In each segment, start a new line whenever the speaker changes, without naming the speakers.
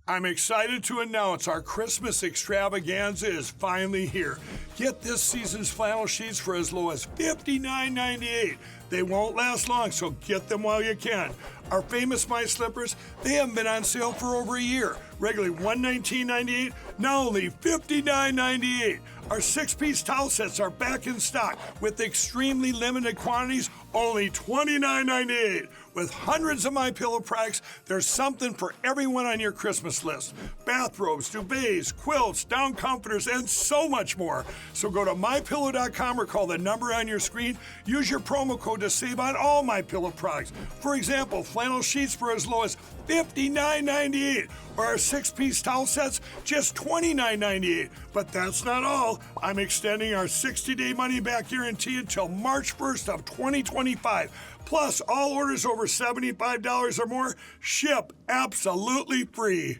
I'm excited to announce our Christmas extravaganza is finally here. Get this season's flannel sheets for as low as $59.98. They won't last long, so get them while you can. Our famous My Slippers, they haven't been on sale for over a year. Regularly $119.98, now only $59.98. Our 6-piece towel sets are back in stock with extremely limited quantities, only $29.98. With hundreds of MyPillow products, there's something for everyone on your Christmas list. Bathrobes, duvets, quilts, down comforters, and so much more. So go to MyPillow.com or call the number on your screen. Use your promo code to save on all MyPillow products. For example, flannel sheets for as low as $59.98, or our 6-piece towel sets, just $29.98. But that's not all. I'm extending our 60-day money-back guarantee until March 1st of 2025. Plus, all orders over $75 or more ship absolutely free.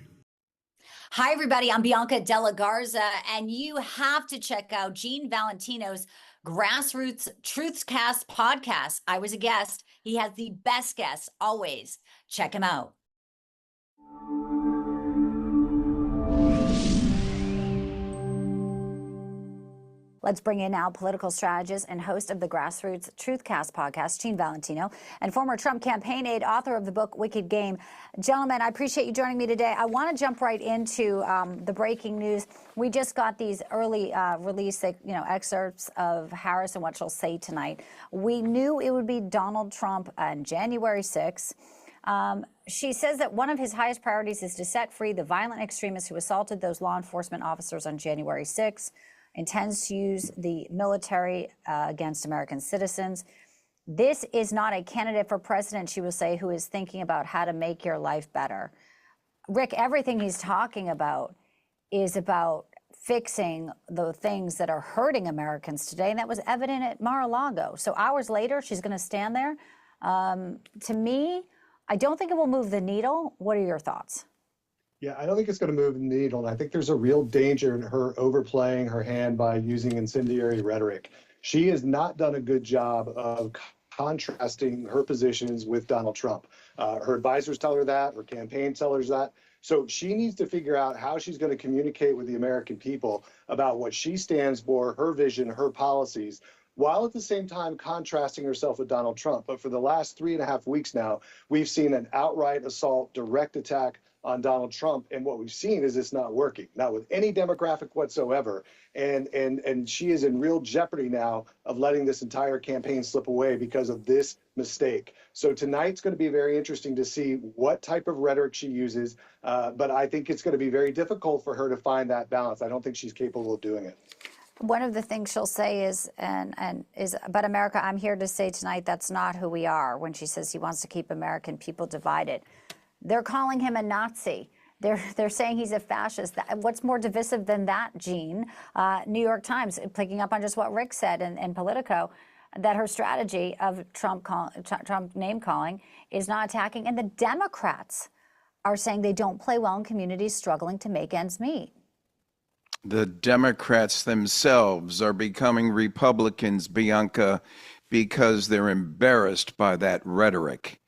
Hi, everybody. I'm Bianca Della Garza, and you have to check out Gene Valentino's Grassroots Truthcast podcast. I was a guest. He has the best guests always. Check him out. Let's bring in now political strategist and host of the Grassroots Truthcast podcast, Gene Valentino, and former Trump campaign aide, author of the book Wicked Game. Gentlemen, I appreciate you joining me today. I want to jump right into the breaking news. We just got these early release, excerpts of Harris and what she'll say tonight. We knew it would be Donald Trump on January 6th. She says that one of his highest priorities is to set free the violent extremists who assaulted those law enforcement officers on January 6th. Intends to use the military against American citizens. This is not a candidate for president, she will say, who is thinking about how to make your life better. Rick, everything he's talking about is about fixing the things that are hurting Americans today, and that was evident at Mar-a-Lago. So hours later, she's going to stand there. To me, I don't think it will move the needle. What are your thoughts?
Yeah, I don't think it's going to move the needle. And I think there's a real danger in her overplaying her hand by using incendiary rhetoric. She has not done a good job of contrasting her positions with Donald Trump. Her advisors tell her that, her campaign tells her that. So she needs to figure out how she's going to communicate with the American people about what she stands for, her vision, her policies, while at the same time contrasting herself with Donald Trump. But for the last 3.5 weeks now, we've seen an outright assault, direct attack on Donald Trump, and what we've seen is it's not working, not with any demographic whatsoever, and she is in real jeopardy now of letting this entire campaign slip away because of this mistake. So tonight's going to be very interesting to see what type of rhetoric she uses, but I think it's going to be very difficult for her to find that balance. I don't think she's capable of doing it.
One of the things she'll say is, but America, I'm here to say tonight that's not who we are, when she says he wants to keep American people divided. They're calling him a Nazi. They're saying he's a fascist. What's more divisive than that, Gene? New York Times, picking up on just what Rick said in Politico, that her strategy of Trump name calling is not attacking. And the Democrats are saying they don't play well in communities struggling to make ends meet.
The Democrats themselves are becoming Republicans, Bianca, because they're embarrassed by that rhetoric.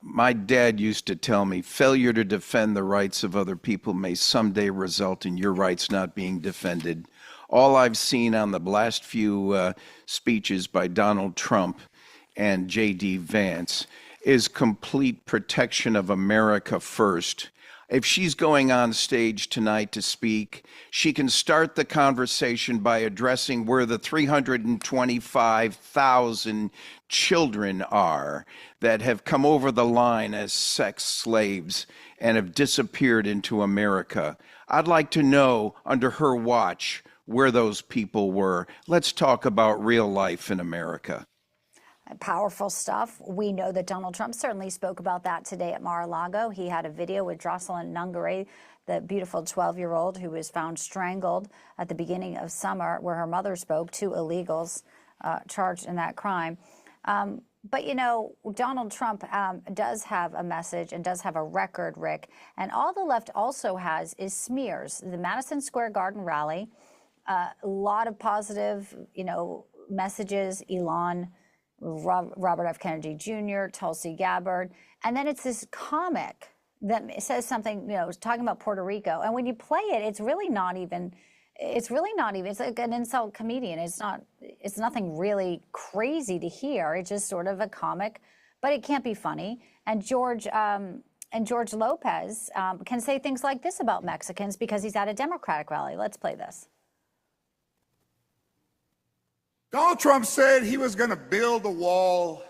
My dad used to tell me, failure to defend the rights of other people may someday result in your rights not being defended. All I've seen on the last few speeches by Donald Trump and J.D. Vance is complete protection of America first. If she's going on stage tonight to speak, she can start the conversation by addressing where the 325,000 children are that have come over the line as sex slaves and have disappeared into America. I'd like to know, under her watch, where those people were. Let's talk about real life in America.
Powerful stuff. We know that Donald Trump certainly spoke about that today at Mar-a-Lago. He had a video with Jocelyn Nungare, the beautiful 12-year-old who was found strangled at the beginning of summer, where her mother spoke, 2 illegals charged in that crime. But, you know, Donald Trump does have a message and does have a record, Rick. And all the left also has is smears. The Madison Square Garden rally, a lot of positive, messages, Elon, Robert F. Kennedy Jr., Tulsi Gabbard. And then it's this comic that says something, talking about Puerto Rico. And when you play it, it's really not even. It's like an insult comedian. It's nothing really crazy to hear. It's just sort of a comic, but it can't be funny. And George Lopez can say things like this about Mexicans because he's at a Democratic rally. Let's play this.
Donald Trump said he was going to build a wall,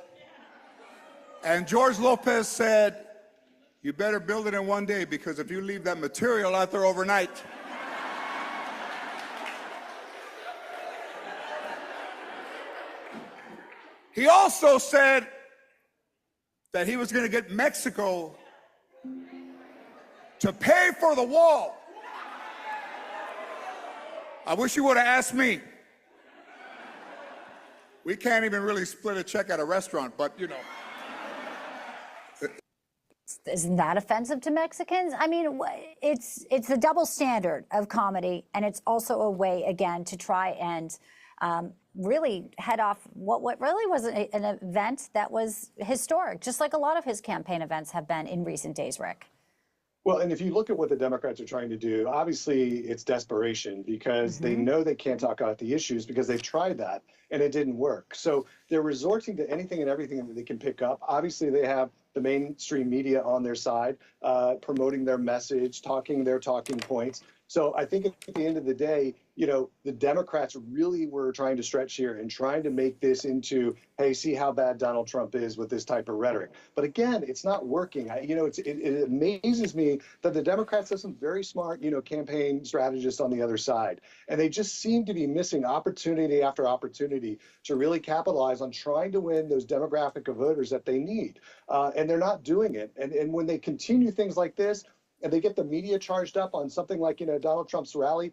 and George Lopez said, you better build it in one day, because if you leave that material out there overnight, he also said that he was going to get Mexico to pay for the wall. I wish you would have asked me. We can't even really split a check at a restaurant, but
Isn't that offensive to Mexicans? I mean, it's the double standard of comedy, and it's also a way, again, to try and really head off what really was an event that was historic, just like a lot of his campaign events have been in recent days, Rick.
Well, and if you look at what the Democrats are trying to do, obviously it's desperation because they know they can't talk about the issues because they've tried that and it didn't work. So they're resorting to anything and everything that they can pick up. Obviously, they have the mainstream media on their side, promoting their message, talking their talking points. So I think at the end of the day, the Democrats really were trying to stretch here and trying to make this into, hey, see how bad Donald Trump is with this type of rhetoric. But again, it's not working. It amazes me that the Democrats have some very smart, campaign strategists on the other side. And they just seem to be missing opportunity after opportunity to really capitalize on trying to win those demographic of voters that they need. And they're not doing it. And when they continue things like this, and they get the media charged up on something like, Donald Trump's rally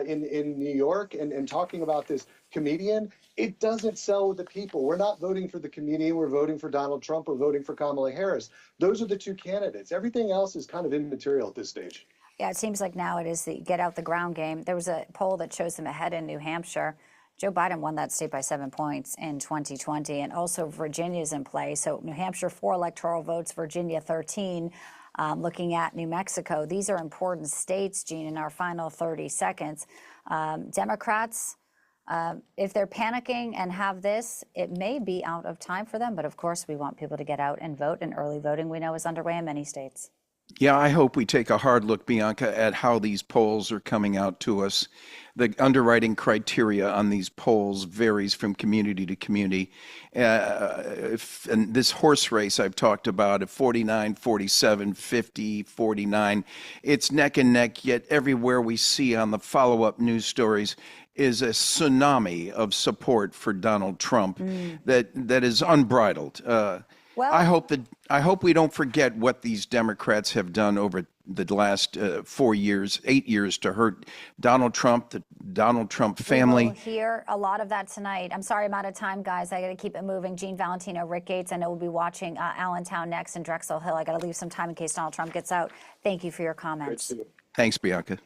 in New York and talking about this comedian, it doesn't sell with the people. We're not voting for the comedian. We're voting for Donald Trump. We're voting for Kamala Harris. Those are the two candidates. Everything else is kind of immaterial at this stage.
Yeah, it seems like now it is the get out the ground game. There was a poll that shows him ahead in New Hampshire. Joe Biden won that state by 7 points in 2020, and also Virginia's in play. So New Hampshire, 4 electoral votes, Virginia, 13. Looking at New Mexico, these are important states, Gene, in our final 30 seconds. Democrats, if they're panicking and have this, it may be out of time for them. But of course, we want people to get out and vote. And early voting, we know, is underway in many states.
Yeah, I hope we take a hard look, Bianca, at how these polls are coming out to us. The underwriting criteria on these polls varies from community to community. And this horse race I've talked about at 49, 47, 50, 49, it's neck and neck, yet everywhere we see on the follow-up news stories is a tsunami of support for Donald Trump that is unbridled. I hope we don't forget what these Democrats have done over the last 4 years, 8 years to hurt Donald Trump, the Donald Trump family.
We will hear a lot of that tonight. I'm sorry I'm out of time, guys. I got to keep it moving. Gene Valentino, Rick Gates. I know we'll be watching Allentown next and Drexel Hill. I got to leave some time in case Donald Trump gets out. Thank you for your comments.
Thanks, Bianca.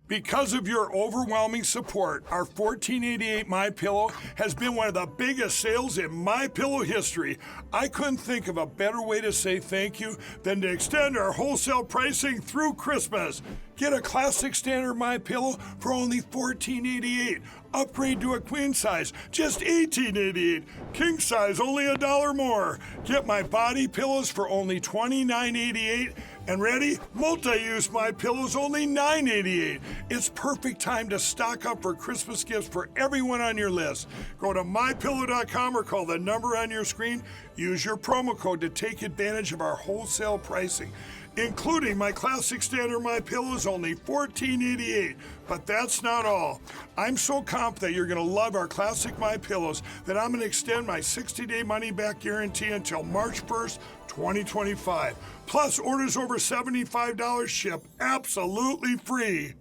Because of your overwhelming support, our $14.88 MyPillow has been one of the biggest sales in MyPillow history. I couldn't think of a better way to say thank you than to extend our wholesale pricing through Christmas. Get a classic standard MyPillow for only $14.88. Upgrade to a queen size, just $18.88. King size, only $1 more. Get my body pillows for only $29.88. And ready? Multi-use MyPillows, only $9.88. It's perfect time to stock up for Christmas gifts for everyone on your list. Go to MyPillow.com or call the number on your screen. Use your promo code to take advantage of our wholesale pricing, including my classic standard MyPillows, only $14.88. But that's not all. I'm so confident you're going to love our classic MyPillows that I'm going to extend my 60-day money-back guarantee until March 1st, 2025. Plus, orders over $75 ship absolutely free.